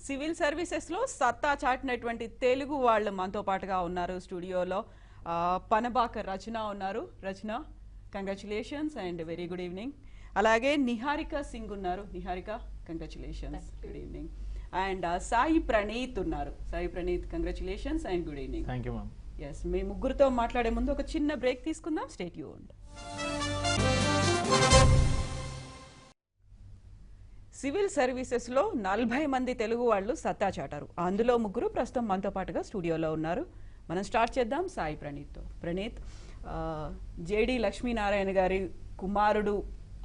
Civil సర్వీసెస్లో సత్తా చాటినటువంటి తెలుగు వాళ్ళు మనతో పాటుగా ఉన్నారు స్టూడియోలో. పనబాక రచన ఉన్నారు. Rachana, congratulations and very good evening. అలాగే నిహారిక సింగ్ ఉన్నారు. Niharika, congratulations, good evening. And Sai Praneeth ఉన్నారు. Sai Praneeth, congratulations and good evening. Thank you ma'am. Yes, మీ ముగ్గురితో మాట్లాడే ముందు ఒక చిన్న బ్రేక్ తీసుకుందాం. Stay tuned. సివిల్ సర్వీసెస్లో 40 మంది తెలుగు వాళ్ళు సత్తా చాటారు. అందులో ముగ్గురు ప్రస్తుతం మనతో పాటుగా స్టూడియోలో ఉన్నారు. మనం స్టార్ట్ చేద్దాం సాయి ప్రణీత్తో. ప్రణీత్, జేడి లక్ష్మీనారాయణ గారి కుమారుడు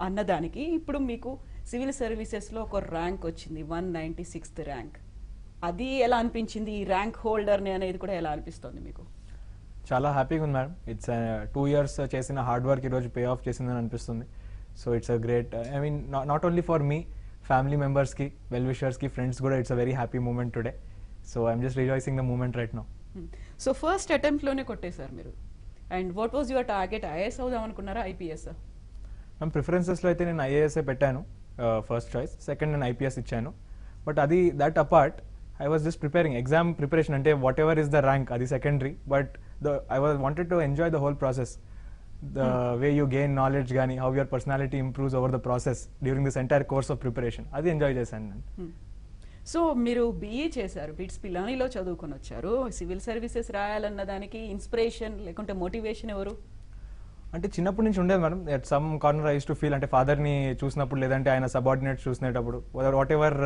అన్నదానికి ఇప్పుడు మీకు సివిల్ సర్వీసెస్లో ఒక ర్యాంక్ వచ్చింది, 196th ర్యాంక్. అది ఎలా అనిపించింది? ఈ ర్యాంక్ హోల్డర్ని అనేది కూడా ఎలా అనిపిస్తుంది మీకు? చాలా హ్యాపీగా ఉంది మేడం. ఇట్స్ 2 years చేసిన హార్డ్ వర్క్ ఈరోజు పే ఆఫ్ చేసిందని అనిపిస్తుంది. So it's a great, I mean not only for me, family మెంబర్స్కి, వెల్ విషర్స్కి, ఫ్రెండ్స్ కూడా it's a very happy moment today. So I'm just rejoicing the moment right now. So first అటెంప్ట్లోనే కొట్టేశారు మీరు. And what was your target? IAS అవుదాం అనుకున్నారా, IPS? Ma'am, ప్రిఫరెన్సెస్లో అయితే నేను ఐఏఎస్ఏ పెట్టాను ఫస్ట్ చాయిస్. సెకండ్ నేను ఐపీఎస్ ఇచ్చాను. బట్ అది that apart I was just preparing exam preparation. అంటే whatever is the rank అది secondary, but I wanted to enjoy the whole process. The way you gain knowledge gaani, how your personality improves over the process during this entire course of preparation, adi enjoy chesanu nenu. So మీరు BE చేశారు, bits పిలానీలో చదువుకొని వచ్చారు. Civil services రాయాలన్న దానికి inspiration లేకుంటే motivation ఎవరు? అంటే చిన్నప్పటి నుంచి ఉండేది madam. At some corner I use to feel, అంటే ఫాదర్ని చూసినప్పుడు లేదంటే ఆయన సబార్డినేట్స్ చూసినప్పుడు, whatever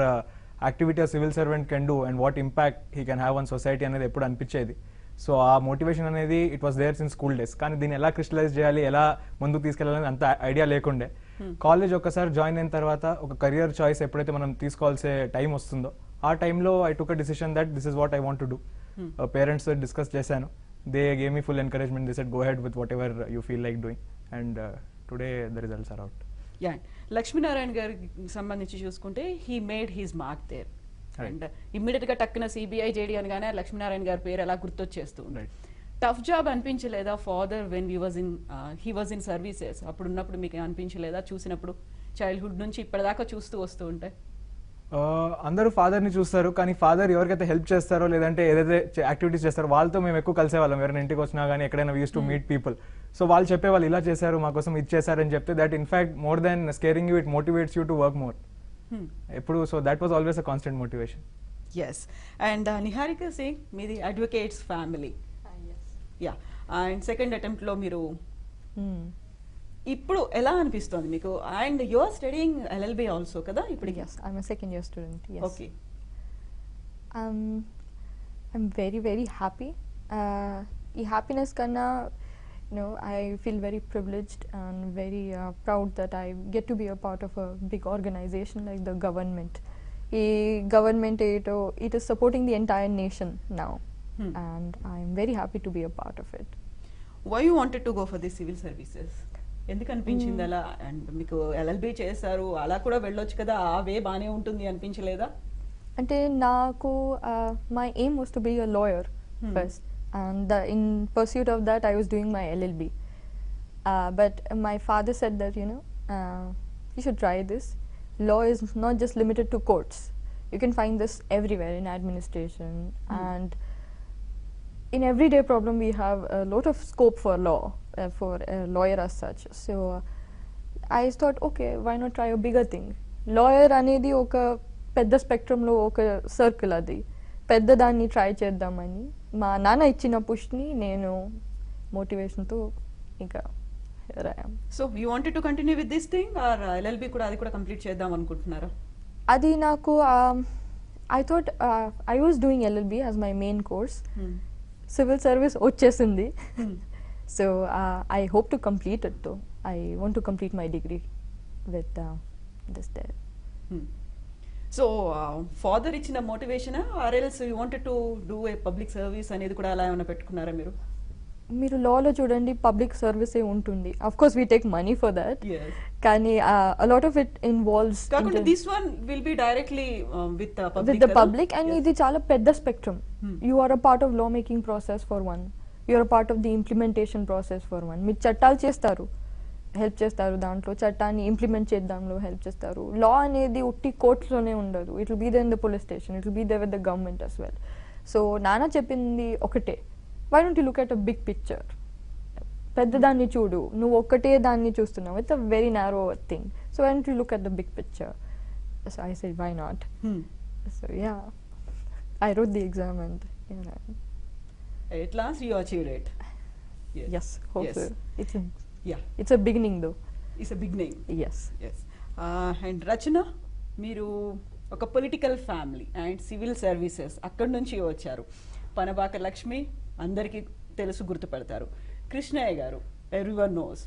activity civil servant can do and what impact he can have on society అనేది ఎప్పుడు అనిపించేది. సో ఆ మోటివేషన్ అనేది it was there since school days. కానీ దీన్ని ఎలా క్రిస్టలైజ్ చేయాలి, ఎలా ముందుకు తీసుకెళ్ళాలని అంత ఐడియా లేకుండే. కాలేజ్ ఒక్కసారి జాయిన్ అయిన తర్వాత ఒక కెరియర్ చాయిస్ ఎప్పుడైతే మనం తీసుకోవాల్సే టైం వస్తుందో ఆ టైంలో I took a decision that this is what I want to do. Parents discuss చేశాను. They gave me full encouragement. They said go ahead with whatever you feel like doing. And today the results are out. Yeah, Lakshminarayana గారికి సంబంధించి చూసుకుంటే he made his mark there. And immediate గా టక్కున CBI JD అనగానే లక్ష్మీనారాయణ గారి పేరు ఎలా గుర్తొచ్చేస్తూ ఉంది. టఫ్ జాబ్ అనిపించలేదా father when he was in services? అప్పుడు ఉన్నప్పుడు మీకు అనిపించలేదా? చూసినప్పుడు చైల్డ్హుడ్ నుంచి ఇప్పటిదాకా చూస్తూ వస్తూ ఉంటే అందరూ ఫాదర్ని చూస్తారు, కానీ ఫాదర్ ఎవరికైతే హెల్ప్ చేస్తారో లేదంటే ఏదైతే యాక్టివిటీస్ చేస్తారో వాళ్ళతో మేము ఎక్కువ కలిసేవాళ్ళం. ఎవరైనా ఇంటికి వచ్చినా కానీ ఎక్కడైనా use to meet people. So వాళ్ళు చెప్పేవాళ్ళు ఇలా చేశారు, మా కోసం ఇది చేశారని చెప్తే that in fact more than scaring you, it motivates you to work more. ఎప్పుడు so that was always a constant motivation. Yes. And Niharika Singh, మీది advocates family. Yeah, and second attempt లో మీరు ఇప్పుడు ఎలా అనిపిస్తుంది మీకు? And you are studying LLB also కదా ఇప్పుడు? Yes, I'm a second year student. Yes. Okay. I'm very very happy. ఈ happiness కన్నా I feel very privileged and very proud that I get to be a part of a big organization like the government. ఈ government it is supporting the entire nation now. And I am very happy to be a part of it. Why you wanted to go for the civil services? ఎందుకు అనిపించింది అలా? And మీకు LLB చేశారు, అలా కూడా వెళ్ళొచ్చు కదా, ఆ వే బాగానే ఉంటుంది అనిపించలేదా? అంటే నాకు my aim was to be a lawyer first, and in pursuit of that I was doing my LLB. But my father said that you should try this. Law is not just limited to courts. You can find this everywhere in administration, and in everyday problem we have a lot of scope for law, for a lawyer as such. So I thought, okay, why not try a bigger thing? Lawyer అనేది ఒక పెద్ద spectrum లో ఒక circle, అది పెద్ద దాన్ని try చేద్దామని మా నాన్న ఇచ్చిన పుష్ని నేను మోటివేషన్తో ఇంకా రాయాం. So you wanted to continue with this thing or LLB కూడా అది కూడా కంప్లీట్ చేద్దాం అనుకుంటున్నారా? అది నాకు I thought I was doing LLB as my main course. Civil service వచ్చేసింది. So I hope to complete it. Though I want to complete my degree with this day. So father ఇచ్చిన motivation or else you wanted to do a public service అనేది కూడా అలా ఏమైనా పెట్టుకున్నారా మీరు? మీరు లాలో చూడండి పబ్లిక్ సర్వీసే ఉంటుంది. Of course we take money for that, కానీ a lot of it involves కాకుండా this one will be directly with the public, and ఇది చాలా పెద్ద spectrum. You are a part of law making process for one, you are a part of the implementation process for one. మీరు చట్టాలు చేస్తారు, help చేస్తారు, దాంట్లో చట్టాన్ని implement చేద్దాంలో help చేస్తారు. లా అనేది ఉట్టి కోర్ట్స్లోనే ఉండదు, it will be there in the police station, it will be there with the government as well. So నాన్న చెప్పింది ఒకటే, why don't you look at a big picture, పెద్దదాన్ని చూడు, నువ్వు ఒక్కటే దాన్ని చూస్తున్నావు, it's a very narrow thing, so why don't you look at the big picture. So I said why not. So yeah, I wrote the exam and At last you achieved it. yes, hopefully. Yes. It's a beginning though. It's a beginning. Yes. Yes. And Rachana, మీరు ఒక political family and civil services అక్కడి నుంచి వచ్చారు. పనబాక లక్ష్మి అందరికీ తెలుసు, గుర్తుపడతారు. కృష్ణయ్య గారు everyone nose.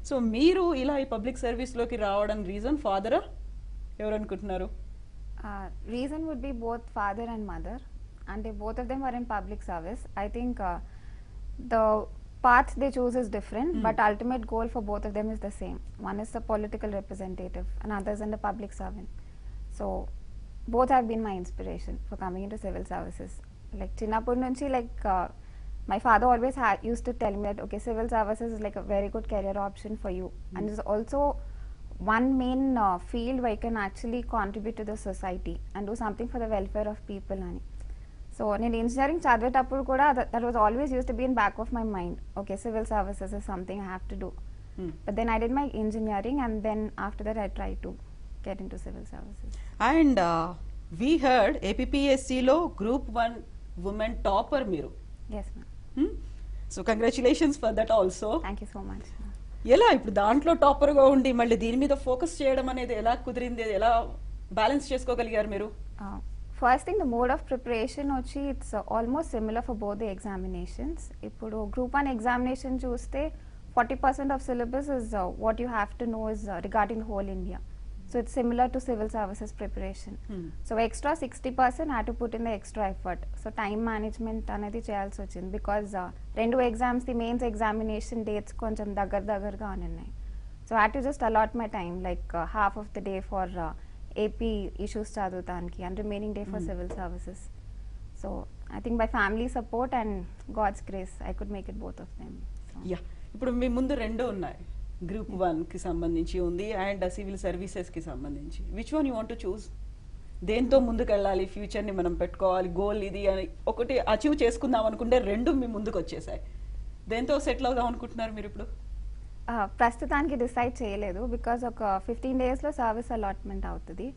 So మీరు ఇలా ఈ పబ్లిక్ సర్వీస్లోకి రావడం రీజన్ ఫాదరా, ఎవరు అనుకుంటున్నారు? Reason would be both father and mother, and they, both of them are in public service. I think the path they choose is different, but ultimate goal for both of them is the same. One is the political representative, and other is in the public servant. So both have been my inspiration for coming into civil services. Like chinnapur nunchi, like my father always used to tell me that okay, civil services is like a very good career option for you, and it's also one main field where you can actually contribute to the society and do something for the welfare of people ani. So నేను engineering చదివేటప్పుడు కూడా that was always used to be in back of my mind, okay, civil services is something I have to do. But then I did my engineering, and then after that I tried to get into civil services. And we heard APPSCలో Group 1 women topper మీరు. Yes ma'am. So congratulations for that also. Thank you so much. ఎలా ఇప్పుడు దాంట్లో టాపర్గా ఉండి మళ్ళీ దీని మీద focus చేయడం అనేది ఎలా కుదిరింది, ఎలా బ్యాలెన్స్ చేసుకోగలిగారు మీరు? First thing, the mode of preparation వచ్చి it's almost similar for both the examinations. ఇప్పుడు Group 1 examination చూస్తే 40% of syllabus is what you have to know is regarding the whole India. So it's similar to civil services preparation. So extra 60% had to put in the extra effort. So time management అనేది చేయాల్సి వచ్చింది, because రెండు exams the mains examination dates కొంచెం దగ్గరగా ఉన్నాయి. So I had to just allot my time, like half of the day for AP issues చదువుతానికి and remaining day for civil services. So I think by family support and God's grace I could make it both of them. So. Yeah, ఇప్పుడు మీ ముందు రెండు ఉన్నాయి, Group 1కి సంబంధించి ఉంది and civil సర్వీసెస్కి సంబంధించి. Which one you want to చూస్? దేంతో ముందుకు వెళ్ళాలి, ఫ్యూచర్ని మనం పెట్టుకోవాలి, గోల్ ఇది అని ఒకటి అచీవ్ చేసుకుందాం అనుకుంటే రెండు మీ ముందుకు వచ్చేసాయి, దేంతో సెటిల్ అవుదాం అనుకుంటున్నారు మీరు ఇప్పుడు? ప్రస్తుతానికి డిసైడ్ చేయలేదు, బికాజ్ ఒక 15 daysలో సర్వీస్ అలాట్మెంట్ అవుతుంది.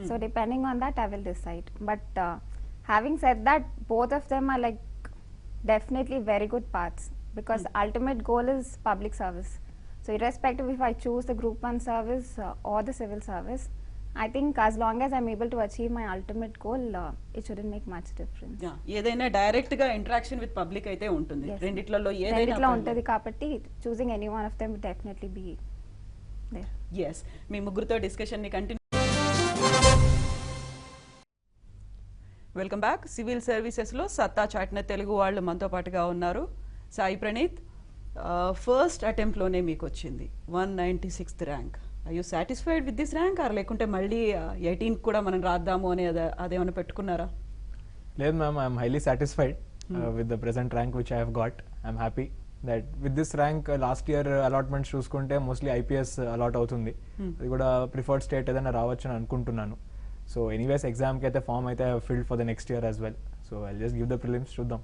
So depending on that I will decide. But having said that, both of them are like definitely very good parts, because ultimate goal is public service. So irrespective if I choose the Group 1 service or the civil service, I think as long as I'm able to achieve my ultimate goal, it shouldn't make much difference. ఏదైనా direct గా interaction with public అయితే ఉంటుంది, రెండిట్లలో ఏదైనా ఉంటది కాబట్టి choosing any one of them would definitely be there. Yes, మీ ముగ్గురుతో discussion ని continue. Welcome back. Civil services లో సత్తా చాటిన తెలుగు వాళ్ళు మనతో పాటుగా ఉన్నారు. సాయి ప్రణీత్, ఫస్ట్ అటెంప్ట్లోనే మీకు వచ్చింది 196th rank. Are you satisfied with this rank, or లేకుంటే మళ్ళీ 18 కూడా మనం రాద్దాము అని అదేమైనా పెట్టుకున్నారా? లేదు ma'am, I'm highly satisfied with the present rank which I have got. I'm happy that with this rank last year allotments చూసుకుంటే మోస్ట్లీ ఐపీఎస్ అలాట్ అవుతుంది, అది కూడా ప్రిఫర్డ్ స్టేట్ ఏదైనా రావచ్చు అని అనుకుంటున్నాను. సో ఎనీవేస్ ఎగ్జామ్కి అయితే ఫామ్ అయితే filled for the next year as well. So I just give the prelims, చూద్దాం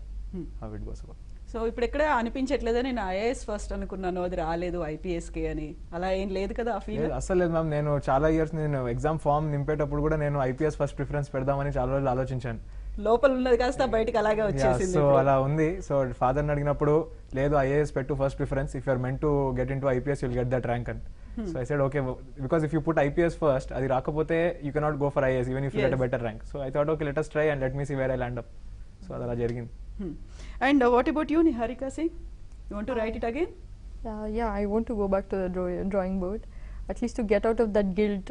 హౌ ఇట్ గోస్. సో ఇప్పుడు ఎక్కడ అనిపించట్లేదా నేను ఐఏఎస్ ఫస్ట్ అనుకున్నాను అది రాలేదు ఐపీఎస్కి అని, అలా ఏం లేదు కదా ఆ ఫీల్? అసలు లేదు మ్యామ్, నేను చాలా ఇయర్స్ నేను ఎగ్జామ్ ఫామ్ నింపేటప్పుడు కూడా నేను ఐపీఎస్ ఫస్ట్ ప్రిఫరెన్స్ పెడదామని చాలా రోజులు ఆలోచించాను. లోపల ఉన్నది కాస్త బయటకు అలాగే వచ్చేసింది. సో అలా ఉంది. సో ఫాదర్ని అడిగినప్పుడు లేదు ఐఏఎస్ పెట్టు first preference, if you are meant to get in to IPS you'll get that rank అని. So I said okay, because if you put IPS first, అది రాకపోతే you cannot go for IAS even if you get a better rank. So I thought okay let us try and let me see where I land up. So అది అలా జరిగింది. And what about you, Niharika Singh? You want to write it again? Yeah, I want to go back to the drawing board, at least to get out of that guilt,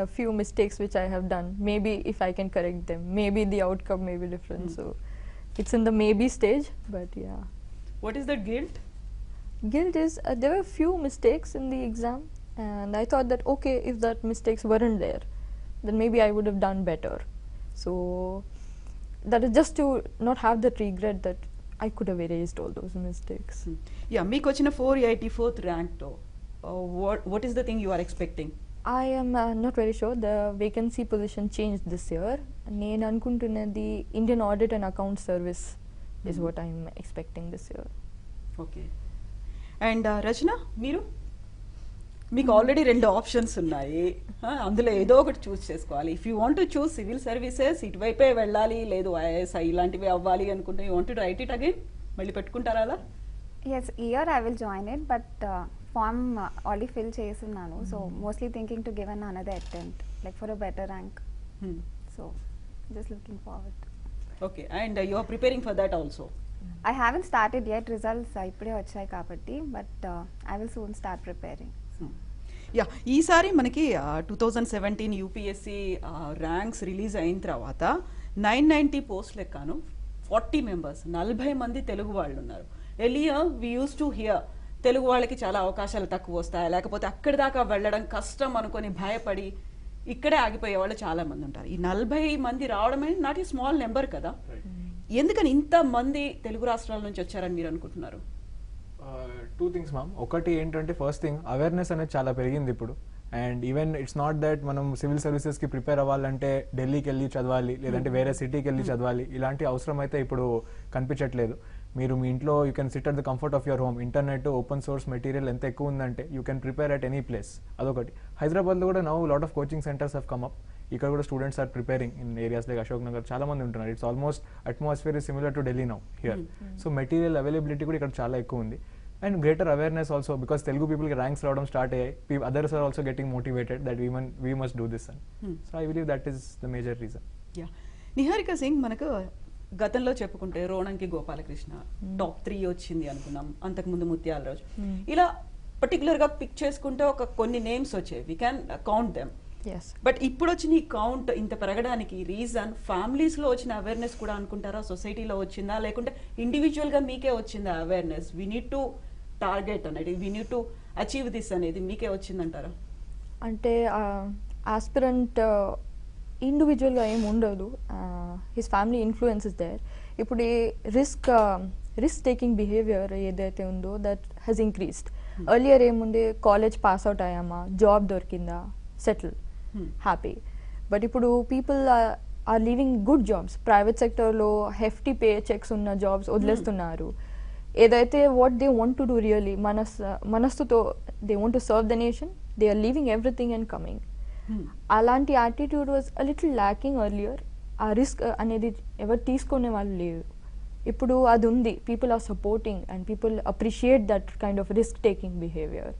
a few mistakes which I have done. Maybe if I can correct them, maybe the outcome may be different. So it's in the maybe stage, but yeah. What is that guilt? Guilt is there were few mistakes in the exam, and I thought that okay, if that mistakes weren't there, then maybe I would have done better. So that is just to not have that regret that I could have erased all those mistakes. Yeah, మీకు వచ్చిన 484th ర్యాంక్తో what is the thing you are expecting? I am not very sure. The vacancy position changed this year. నేను అనుకుంటున్నది Indian Audit and Account Service is what I am expecting this year. Okay. And Rachana, మీరు మీకు already 2 options ఉన్నాయి, అందులో ఏదో ఒకటి choose చేసుకోవాలి. If you want to choose civil services, ఇటువైపే వెళ్ళాలి, లేదు ఐఎస్ఐ ఇలాంటివి అవ్వాలి అనుకుంటే you want to write it again, మళ్ళీ పెట్టుకుంటారా అలా? Yes, year I will join it, but form already fill చేస్తున్నాను. So mostly thinking to give another attempt, like for a better rank. So just looking forward. Okay. And you are preparing for that also? I haven't started yet. Results ఇప్పుడే వచ్చాయి కాబట్టి, but I will soon start preparing. Yeah, ఈసారి మనకి 2017 UPSC ranks release అయిన తర్వాత 990 పోస్టులు ఎక్కాను, 40 members, 40 మంది తెలుగు వాళ్ళు ఉన్నారు. Earlier we use to hear Telugu వాళ్ళకి చాలా అవకాశాలు తక్కువ వస్తాయి, లేకపోతే అక్కడి దాకా వెళ్ళడం కష్టం అనుకొని భయపడి ఇక్కడే ఆగిపోయే వాళ్ళు చాలా మంది ఉంటారు. ఈ 40 మంది రావడమే నాట్ ఏ స్మాల్ నెంబర్ కదా. ఎందుకని ఇంత మంది తెలుగు రాష్ట్రాల నుంచి వచ్చారని మీరు అనుకుంటున్నారు? 2 things మ్యామ్. ఒకటి ఏంటంటే ఫస్ట్ థింగ్ అవేర్నెస్ అనేది చాలా పెరిగింది ఇప్పుడు. And even it's not that మనం సివిల్ సర్వీసెస్కి ప్రిపేర్ అవ్వాలంటే ఢిల్లీకి వెళ్ళి చదవాలి, లేదంటే వేరే సిటీకి వెళ్ళి చదవాలి, ఇలాంటి అవసరం అయితే ఇప్పుడు కనిపించట్లేదు. మీరు మీ ఇంట్లో you can sit at the comfort of your home. Internet, open source material ఎంత ఎక్కువ ఉందంటే you can prepare at any place. అదొకటి. హైదరాబాద్లో కూడా now lot of coaching centres have come up. ఇక్కడ కూడా students are preparing in areas like Ashok Nagar, చాలా మంది ఉంటున్నారు. It's almost atmosphere is similar to Delhi now here. So material availability కూడా ఇక్కడ చాలా ఎక్కువ ఉంది. And greater awareness also, because Telugu పీపుల్కి ర్యాంక్స్ రావడం స్టార్ట్ అయ్యాయి. Others are also getting motivated that we must do this అని. So I believe that is the major reason. Yeah, Niharika Singh, మనకు గతంలో చెప్పుకుంటే రోణంకి గోపాలకృష్ణ టాప్ 3 వచ్చింది అనుకున్నాం, అంతకుముందు ముత్యాల రోజు, ఇలా పర్టికులర్ గా పిక్ చేసుకుంటే ఒక కొన్ని నేమ్స్ వచ్చాయి, we can count them. Yes. But ఇప్పుడు వచ్చిన ఈ కౌంట్ ఇంత పెరగడానికి రీజన్ ఫ్యామిలీస్ లో వచ్చిన అవేర్నెస్ కూడా అనుకుంటారా? సొసైటీలో వచ్చిందా, లేకుంటే ఇండివిజువల్ గా మీకే వచ్చిందా awareness? We need to target అనేది, we need to achieve this అనేది మీకే వచ్చిందంటారా? అంటే ఆస్పిరెంట్ ఇండివిజువల్గా ఏమి ఉండదు, his family influence is there. ఇప్పుడు ఈ రిస్క్ టేకింగ్ బిహేవియర్ ఏదైతే ఉందో దట్ హ్యాస్ ఇంక్రీస్డ్. ఎర్లియర్ ఏముంది, కాలేజ్ పాస్ అవుట్ అయ్యామా, జాబ్ దొరికిందా, సెటిల్, హ్యాపీ. బట్ ఇప్పుడు people are leaving good jobs, private సెక్టర్లో హెఫ్టీ పే చెక్స్ ఉన్న జాబ్స్ వదిలేస్తున్నారు. ఏదైతే what they want to do really మనస్సుతో they want to serve the nation, they are leaving everything and coming. అలాంటి attitude was a little lacking earlier. ఆ risk అనేది ఎవరు తీసుకునే వాళ్ళు లేరు. ఇప్పుడు అది ఉంది. People are supporting and people appreciate that kind of risk taking behaviour.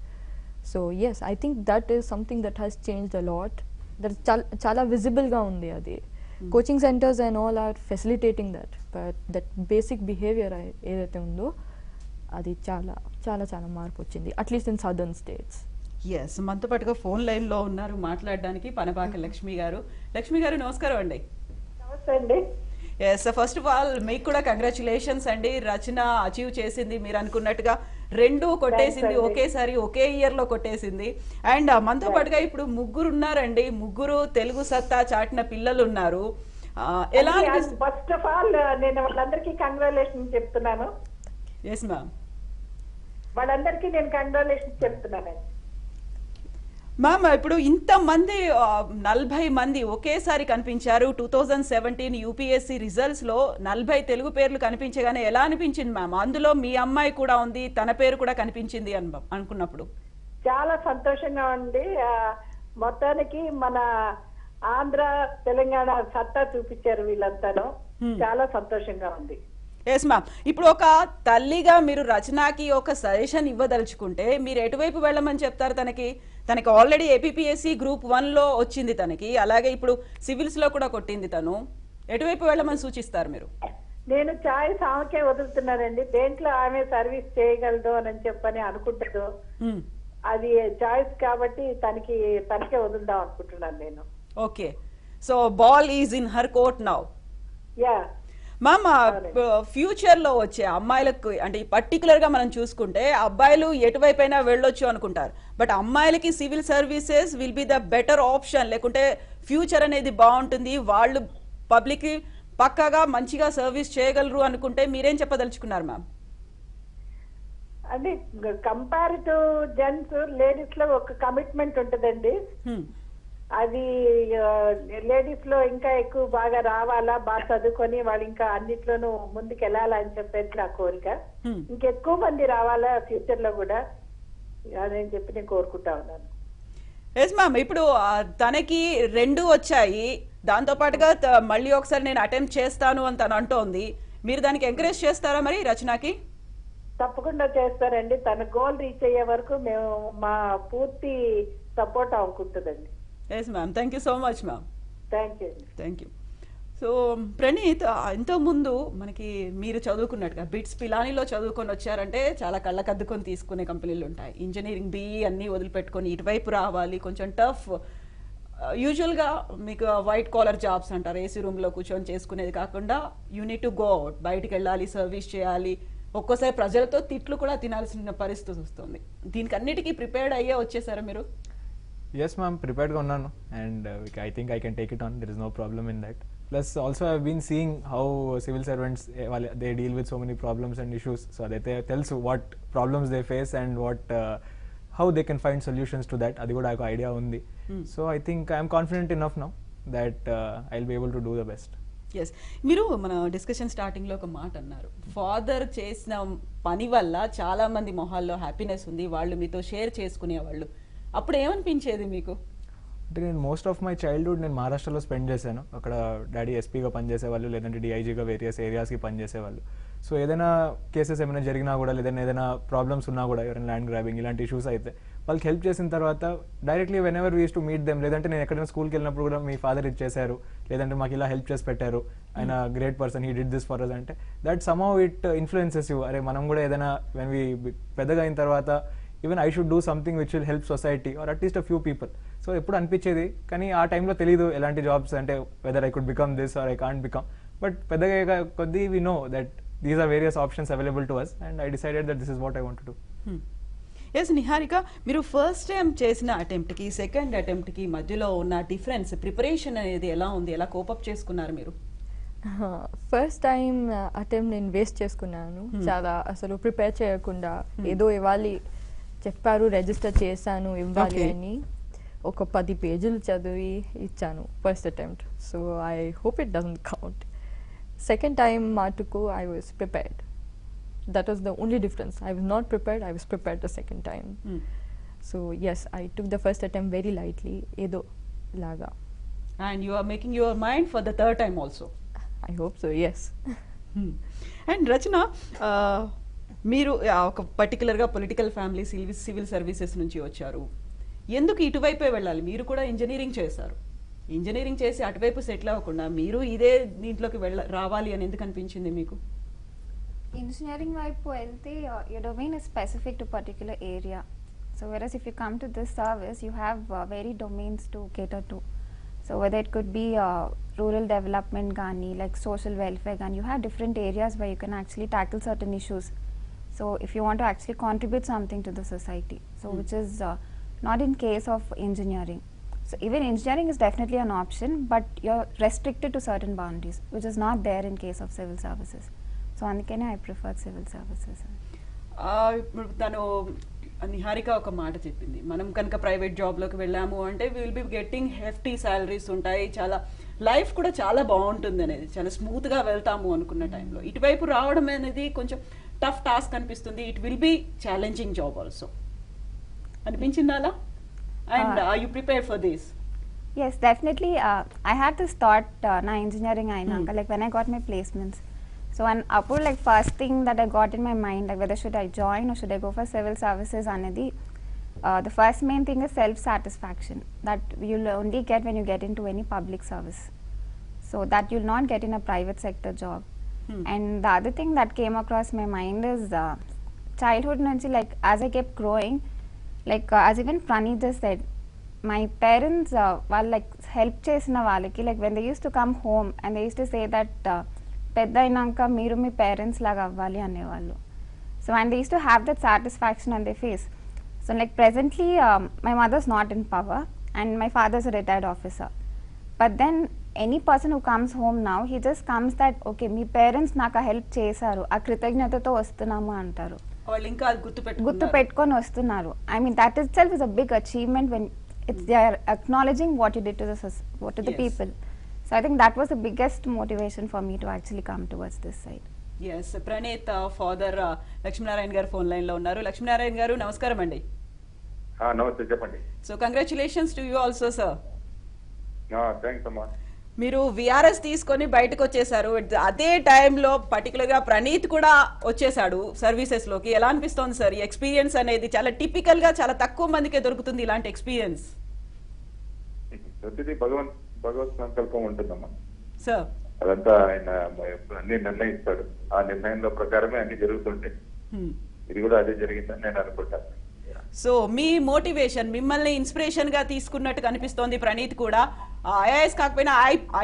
So yes, I think that is something that has changed a lot. That చాలా విజిబుల్గా ఉంది అది. Coaching centres and all are facilitating that, but that basic behaviour ఏదైతే ఉందో అది చాలా చాలా చాలా మార్పు వచ్చింది, at least in southern states. Yes, మనతో పాటుగా ఫోన్ లైన్ లో ఉన్నారు మాట్లాడడానికి పనపాక లక్ష్మి గారు. లక్ష్మి గారు, నమస్కారం అండి. నమస్తే అండి. ఎస్, ఫస్ట్ ఆఫ్ ఆల్ మీకు కూడా కంగ్రాచులేషన్స్ అండి. రచన అచీవ్ చేసింది మీరు అనుకున్నట్టుగా 2 కొట్టేసింది ఒకేసారి, ఒకే ఇయర్ లో కొట్టేసింది. అండ్ మనతో పాటుగా ఇప్పుడు 3 ఉన్నారండి. 3 తెలుగు సత్తా చాటిన పిల్లలు ఉన్నారు. ఎలా అనిపిస్తుంది? ఫస్ట్ ఆఫ్ ఆల్ నేను వాళ్ళందరికీ కంగ్రాచులేషన్ చెప్తున్నాను. Yes ma'am. వాళ్ళందరికీ నేను కంగ్రాచులేషన్ చెప్తున్నాను. మ్యామ్, ఇప్పుడు ఇంతమంది 40 మంది ఒకేసారి కనిపించారు 2017 యూపీఎస్సీ రిజల్ట్స్ లో. 40 తెలుగు పేర్లు కనిపించగానే ఎలా అనిపించింది మ్యామ్? అందులో మీ అమ్మాయి కూడా ఉంది, తన పేరు కూడా కనిపించింది అనుకున్నప్పుడు చాలా సంతోషంగా ఉంది. మొత్తానికి మన ఆంధ్ర తెలంగాణ సత్తా చూపించారు వీళ్ళంతాను. చాలా సంతోషంగా ఉంది. Yes ma'am. ఇప్పుడు ఒక తల్లిగా మీరు రచనకి ఒక సజెషన్ ఇవ్వదలుచుకుంటే మీరు ఎటువైపు వెళ్ళమని చెప్తారు? తనకి ఆల్రెడీ ఏపీపీఎస్సీ గ్రూప్ 1లో వచ్చింది తనకి, అలాగే ఇప్పుడు సివిల్స్ లో కూడా కొట్టింది తను. ఎటువైపు వెళ్ళమని సూచిస్తారు మీరు? నేను చాయిస్ ఆమెకే వదులుతున్నానండి. దేంట్లో ఆమె సర్వీస్ చేయగలదు అని చెప్పని అనుకుంటుందో అది చాయిస్ కాబట్టి తనకే వదులుదాం అనుకుంటున్నాను నేను. Okay, so ball is in her court now. Yeah ma'am, future లో వచ్చే అమ్మాయిలకు అంటే పర్టికులర్ గా మనం చూసుకుంటే అబ్బాయిలు ఎటువైపైనా వెళ్ళొచ్చు అనుకుంటారు, బట్ అమ్మాయిలకి civil services will be the better option, లేకుంటే ఫ్యూచర్ అనేది బాగుంటుంది, వాళ్ళు పబ్లిక్ కి పక్కాగా మంచిగా సర్వీస్ చేయగలరు అనుకుంటే మీరేం చెప్పదలుచుకున్నారు మ్యామ్? అంటే కంపారిటివ్ జెంట్స్ లేడీస్ లో ఒక కమిట్మెంట్ ఉంటుందండి. అది లేడీస్ లో ఇంకా ఎక్కువ బాగా రావాలా, బాగా చదువుకొని వాళ్ళు ఇంకా అన్నిట్లోనూ ముందుకు వెళ్ళాలా అని చెప్పేసి నా కోరిక. ఇంకెక్కువ మంది రావాలా ఫ్యూచర్ లో కూడా అదని చెప్పి నేను కోరుకుంటా ఉన్నాను. ఎస్ మ్యామ్, ఇప్పుడు తనకి 2 వచ్చాయి, దాంతో పాటుగా మళ్ళీ ఒకసారి నేను అటెంప్ట్ చేస్తాను అని తను అంటోంది. మీరు దానికి ఎంకరేజ్ చేస్తారా మరి రచనకి? తప్పకుండా చేస్తారండి. తన గోల్ రీచ్ అయ్యే వరకు మేము మా పూర్తి సపోర్ట్ అనుకుంటుందండి. Yes ma'am, thank you so much ma'am. Thank you. Thank you. So Praneeth, ఇంతకుముందు మనకి మీరు చదువుకున్నట్టుగా బిట్స్ పిలానీలో చదువుకొని వచ్చారంటే చాలా కళ్ళకద్దుకొని తీసుకునే కంపెనీలు ఉంటాయి. ఇంజనీరింగ్ BE అన్నీ వదిలిపెట్టుకొని ఇటువైపు రావాలి, కొంచెం టఫ్. యూజువల్గా మీకు వైట్ కాలర్ జాబ్స్ అంటారు, ఏసీ రూమ్లో కూర్చొని చేసుకునేది కాకుండా you need to go out, బయటికి వెళ్ళాలి, సర్వీస్ చేయాలి, ఒక్కోసారి ప్రజలతో తిట్లు కూడా తినాల్సిన పరిస్థితి వస్తుంది. దీనికి అన్నిటికీ ప్రిపేర్డ్ అయ్యే వచ్చేసారా మీరు? Yes, ma'am, prepared గా ఉన్నాను, and I think I can take it on. There is no problem in that. Plus, also I've been seeing how civil servants they deal with so many problems and issues. So they tell us what problems they face and what how they can find solutions to that. Adi kuda idea undi. So I think I am confident enough now that I'll be able to do the best. Yes, మీరు మన discussion స్టార్టింగ్లో ఒక మాట అన్నారు, father చేసిన పని వల్ల చాలా మంది మొహాల్లో హ్యాపీనెస్ ఉంది, వాళ్ళు మీతో షేర్ చేసుకునేవాళ్ళు. అప్పుడు ఏమనిపించేది మీకు? అంటే నేను మోస్ట్ ఆఫ్ మై చైల్డ్హుడ్ నేను మహారాష్ట్రలో స్పెండ్ చేశాను. అక్కడ డాడీ ఎస్పీగా పనిచేసేవాళ్ళు, లేదంటే DIGగా వేరియస్ ఏరియాస్కి పనిచేసేవాళ్ళు. సో ఏదైనా కేసెస్ ఏమైనా జరిగినా కూడా, లేదంటే ఏదైనా ప్రాబ్లమ్స్ ఉన్నా కూడా, ఎవరైనా ల్యాండ్ గ్రాబింగ్ ఇలాంటి ఇష్యూస్ అయితే వాళ్ళకి హెల్ప్ చేసిన తర్వాత directly when ever we use to meet them, లేదంటే నేను ఎక్కడైనా స్కూల్కి వెళ్ళినప్పుడు కూడా మీ ఫాదర్ ఇది చేశారు, లేదంటే మాకు ఇలా హెల్ప్ చేసి పెట్టారు, ఆయన great person, he did this for us అంటే that somehow it influences you. అరే మనం కూడా ఏదైనా వెన్ వీ పెద్దగా అయిన తర్వాత even I should do something which will help society or at least a few people. So ఎప్పుడు అనిపించేది, కానీ ఆ టైంలో తెలియదు ఎలాంటి జాబ్స్ అంటే whether I could become this or I can't become. But పెద్దగా కొద్దీ we know that these are various options available to us, and I decided that this is what I want to do. Yes Niharika, మీరు first time చేసిన అటెంప్ట్కి second అటెంప్ట్కి మధ్యలో ఉన్న difference, preparation అనేది ఎలా ఉంది, ఎలా కోపప్ చేసుకున్నారు మీరు? ఫస్ట్ టైం అటెంప్ట్ నేను వేస్ట్ చేసుకున్నాను. చాలా అసలు ప్రిపేర్ చేయకుండా ఏదో ఇవ్వాలి చెప్పారు, రిజిస్టర్ చేశాను ఇవ్వాలి అని ఒక 10 పేజీలు చదివి ఇచ్చాను first attempt. So I hope it doesn't count. Second time మాటుకు I was prepared. That was the only difference. I was not prepared, I was prepared the second time. So yes, I took the first attempt very lightly, edo laga. And you are making your mind for the third time also? I hope so, yes. And Rachana, మీరు ఒక పర్టికులర్గా political family, civil services నుంచి వచ్చారు, ఎందుకు ఇటువైపే వెళ్ళాలి? మీరు కూడా engineering చేశారు, ఇంజనీరింగ్ చేసి అటువైపు సెటిల్ అవ్వకుండా మీరు ఇదే దీంట్లోకి రావాలి అని ఎందుకు అనిపించింది మీకు? Engineering వైపు వెళ్తే your domain is specific to particular area. So whereas if you come to this service, you have very domains to cater to. So whether it could be rural development gani, like social welfare gani, you have different areas where you can actually tackle certain issues. So if you want to actually contribute something to the society, so which is not in case of engineering. So even engineering is definitely an option, but you're restricted to certain boundaries, which is not there in case of civil services. So అందుకనే I prefer civil services. ఇప్పుడు తను నిహారిక ఒక మాట చెప్పింది, మనం కనుక private జాబ్లోకి వెళ్ళాము అంటే will be getting hefty salaries ఉంటాయి, చాలా లైఫ్ కూడా చాలా బాగుంటుంది అనేది, చాలా స్మూత్గా వెళ్తాము అనుకున్న టైంలో ఇటువైపు రావడం అనేది కొంచెం టఫ్ టాస్క్ అనిపిస్తుంది. It will be challenging job also అనిపించింది అలా? And are you prepared for this? Yes, definitely. I had this thought na engineering ayinaka, like when I got my placements. So and appudu like first thing that I got in my mind, like whether should I join or should I go for civil services anedi, the first main thing is self satisfaction that you'll only get when you get into any public service, so that you'll not get in a private sector job. And the other thing that came across my mind is childhood nunchi, like as I kept growing, like as even Pranit just said, my parents వాళ్ళు like help చేసిన వాళ్ళకి, like when they used to come home and they used to say that పెద్ద అయినాక మీరు మీ parents లాగా అవ్వాలి అనేవాళ్ళు. So and they use to have that satisfaction on their face. So like presently my mother's not in power and my father's a retired officer, but then any person who comes home now he just comes that okay మీ parents నాకు help చేశారు, ఆ కృతజ్ఞతతో వస్తున్నాము అంటారు. వాళ్ళు ఇంకా అది గుర్తు గుర్తుపెట్టుకున్నారు. పెట్టుకొని వస్తున్నారు. I mean that itself is a big achievement when it's they are acknowledging what you did to the Yes. People. So I think that was the biggest motivation for me to actually come towards this side. Yes Praneeth father Lakshminarayana garu phone line లో ఉన్నారు. లక్ష్మీనారాయణ గారు నమస్కారం అండి. నమస్తే, చెప్పండి. So congratulations to you also sir. Thanks అమ్మా. మీరు VRS తీసుకొని బయటకు వచ్చేసారు. అదే టైంలో పర్టికులర్ గా ప్రణీత్ కూడా వచ్చేసాడు సర్వీసెస్ లోకి. ఎలా అనిపిస్తోంది సార్ ఈ ఎక్స్పీరియన్స్ అనేది? చాలా టిపికల్ గా చాలా తక్కువ మందికే దొరుకుతుంది ఇలాంటి ఎక్స్పీరియన్స్. ప్రతిదీ భగవత్ సంకల్పం ఉంటుందమ్మా. సార్ అదంతా ఆయన అన్ని నిర్ణయిస్తాడు. ఆ నిర్ణయంలో ప్రకారమే అన్ని జరుగుతుంటాయి. ఇది కూడా అదే జరిగిందని నేను అనుకుంటాను. సో మీ మోటివేషన్, మిమ్మల్ని ఇన్స్పిరేషన్ గా తీసుకున్నట్టు కనిపిస్తోంది ప్రణీత్ కూడా. ఐఏఎస్ కాకపోయినా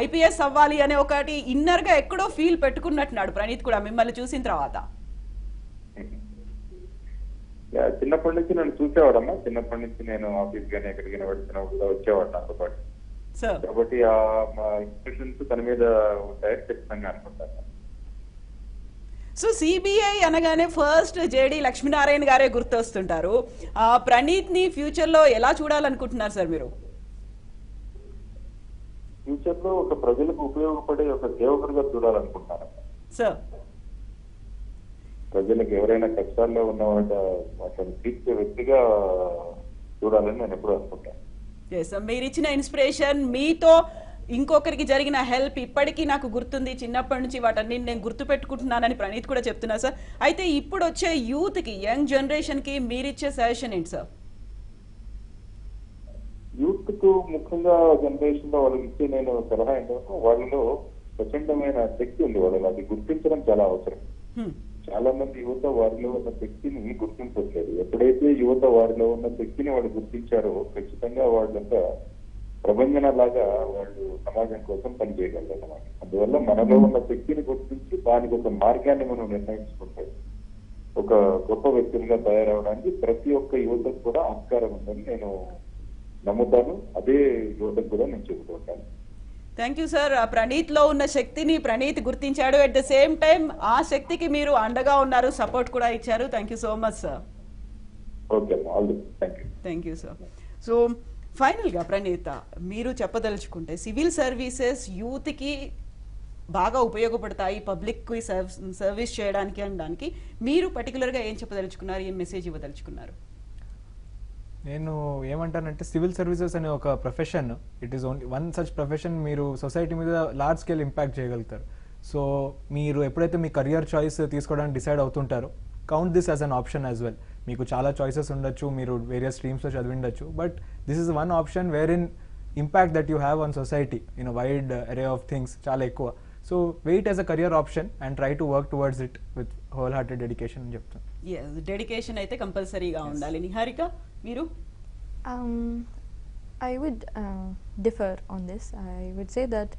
ఐపీఎస్ అవ్వాలి అనే ఒకటి ఇన్నర్ గా ఎక్కడో ఫీల్ పెట్టుకున్నట్టున్నాడు ప్రణీత్ కూడా మిమ్మల్ని చూసిన తర్వాత. చిన్నప్పటి నుంచి నన్ను చూసేవాడమ్మా. చిన్నప్పటి నుంచి నేను ఆఫీస్ కానీ ఎక్కడికైనా వచ్చినప్పుడు వచ్చేవాడు నాతో పాటు. సార్ కాబట్టి మా ఇంప్రెషన్స్ తన మీద ఉంటాయని ఖచ్చితంగా అనుకుంటాను. సో సిబిఐ అనగానే ఫస్ట్ జేడి లక్ష్మీనారాయణ గారే గుర్తొస్తుంటారు. ప్రణీత్ ని ఫ్యూచర్ లో ఎలా చూడాలనుకుంటున్నారు సార్ మీరు? ఫ్యూచర్ లో ఒక ప్రజలకు ఉపయోగపడే ఒక సేవకుడిగా చూడాలనుకుంటున్నాను. సార్ ప్రజలకు ఎవరైనా కష్టాల్లో ఉన్న వాటిని తీర్చే వ్యక్తిగా చూడాలని నేను ఎప్పుడు అనుకుంటాను. మీరు ఇచ్చిన ఇన్స్పిరేషన్, మీతో ఇంకొకరికి జరిగిన హెల్ప్ ఇప్పటికీ నాకు గుర్తుంది, చిన్నప్పటి నుంచి వాటన్ని నేను గుర్తు పెట్టుకుంటున్నానని ప్రణీత్ కూడా చెప్తున్నారు సార్. అయితే ఇప్పుడు వచ్చే యూత్ కి, యంగ్ జనరేషన్ కి మీరిచ్చే సజెషన్ ఏంటి సార్? యూత్ కు ముఖ్యంగా జనరేషన్ లో వాళ్ళకి ఇచ్చే నేను సలహా ఏంటంటే వాళ్ళలో ప్రచండమైన శక్తి ఉంది. వాళ్ళు అది గుర్తించడం చాలా అవసరం. చాలా మంది యువత వారిలో ఉన్న శక్తిని గుర్తించట్లేదు. ఎప్పుడైతే యువత వారిలో ఉన్న శక్తిని వాళ్ళు గుర్తించారో ఖచ్చితంగా వాళ్ళంతా ప్రభంజనలాగా వాళ్ళు సమాజం కోసం పనిచేయగలరు అన్నమాట. అందువల్ల మనలో ఉన్న శక్తిని గుర్తించి దానికి ఒక మార్గాన్ని మనం నిర్ణయించుకుంటే ఒక గొప్ప వ్యక్తులుగా తయారవడానికి ప్రతి ఒక్క యువతకు కూడా ఆస్కారం ఉందని నేను నమ్ముతాను. అదే యువతకు కూడా నేను చెబుతూ ఉంటాను. Thank you sir. ప్రణీత్ లో ఉన్న శక్తిని ప్రణీత్ గుర్తించాడు. అట్ ద సేమ్ టైం ఆ శక్తికి మీరు అండగా ఉన్నారు, సపోర్ట్ కూడా ఇచ్చారు. Thank you so much sir. Okay, all the best. Thank you. Thank you sir. So ఫైనల్గా ప్రణీత, మీరు చెప్పదలుచుకుంటే సివిల్ సర్వీసెస్ యూత్కి బాగా ఉపయోగపడతాయి, పబ్లిక్కి సర్వీస్ చేయడానికి అనడానికి మీరు పర్టికులర్గా ఏం చెప్పదలుచుకున్నారు, ఏం మెసేజ్ ఇవ్వదలుచుకున్నారు? నేను ఏమంటానంటే సివిల్ సర్వీసెస్ అనే ఒక profession, it is only one such profession. మీరు సొసైటీ మీద లార్జ్ స్కేల్ ఇంపాక్ట్ చేయగలుగుతారు. సో మీరు ఎప్పుడైతే మీ కెరియర్ చాయిస్ తీసుకోవడానికి డిసైడ్ అవుతుంటారో count this as an option as well. మీకు చాలా చాయిసెస్ ఉండొచ్చు, మీరు వేరియస్ స్ట్రీమ్స్లో చదివిండొచ్చు, but this is one option where in impact that you have on society in wide array of things చాలా ఎక్కువ. So weight as a career option and try to work towards it with whole hearted dedication అని చెప్తాను. Dedication అయితే కంపల్సరీగా ఉండాలి. నిహారిక, మీరు? I would differ on this. I would say that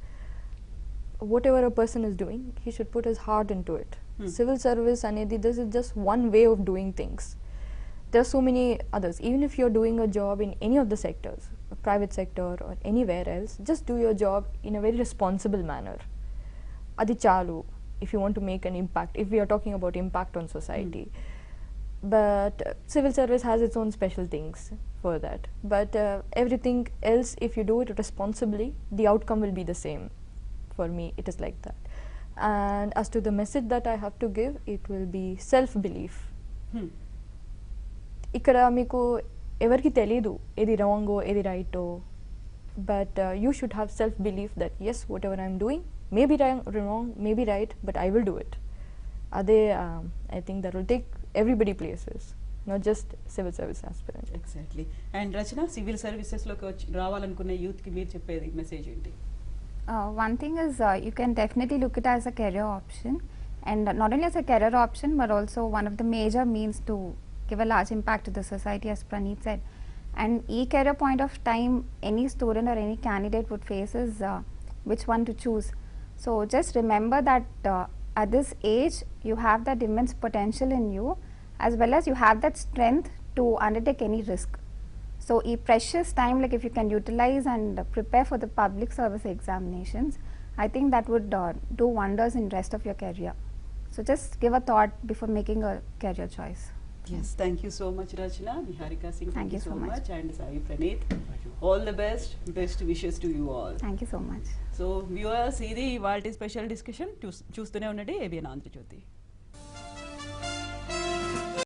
whatever a person is doing, he should put his heart into it. Civil service anedi, this is just one way of doing things. There are so many others. Even if you're doing a job in any of the sectors, private sector or anywhere else, just do your job in a very responsible manner. Adi chalu if you want to make an impact, if we are talking about impact on society. But civil service has its own special things for that. But everything else, if you do it responsibly, the outcome will be the same. For me, it is like that. And as to the message that I have to give, it will be self-belief. ఇక్కడ మీకు ఎవరికి తెలీదు ఏది రాంగో ఏది రైటో, but you should have self belief that yes whatever I'm doing may be wrong, may be right, but I will do it. అదే I think that will take everybody places, not just civil service aspirant. Exactly. And Rachna, civil services లోకి రావాలనుకునే youth కి మీరు చెప్పేది message ఏంటి? One thing is you can definitely look it as a career option, and not only as a career option but also one of the major means to give a large impact to the society, as Praneeth said. And each career point of time any student or any candidate would face is which one to choose. So just remember that at this age you have that immense potential in you, as well as you have that strength to undertake any risk. So a precious time, like if you can utilize and prepare for the public service examinations, I think that would do wonders in rest of your career. So just give a thought before making a career choice. Yes, thank you so much, Rachna. Niharika Singh, thank you so much. And Sai Praneeth, all the best wishes to you all. Thank you so much. So viewers, ఇది ఇవాల్టి special discussion. చూస్తూనే ఉండండి ABN Andhra Jyothi.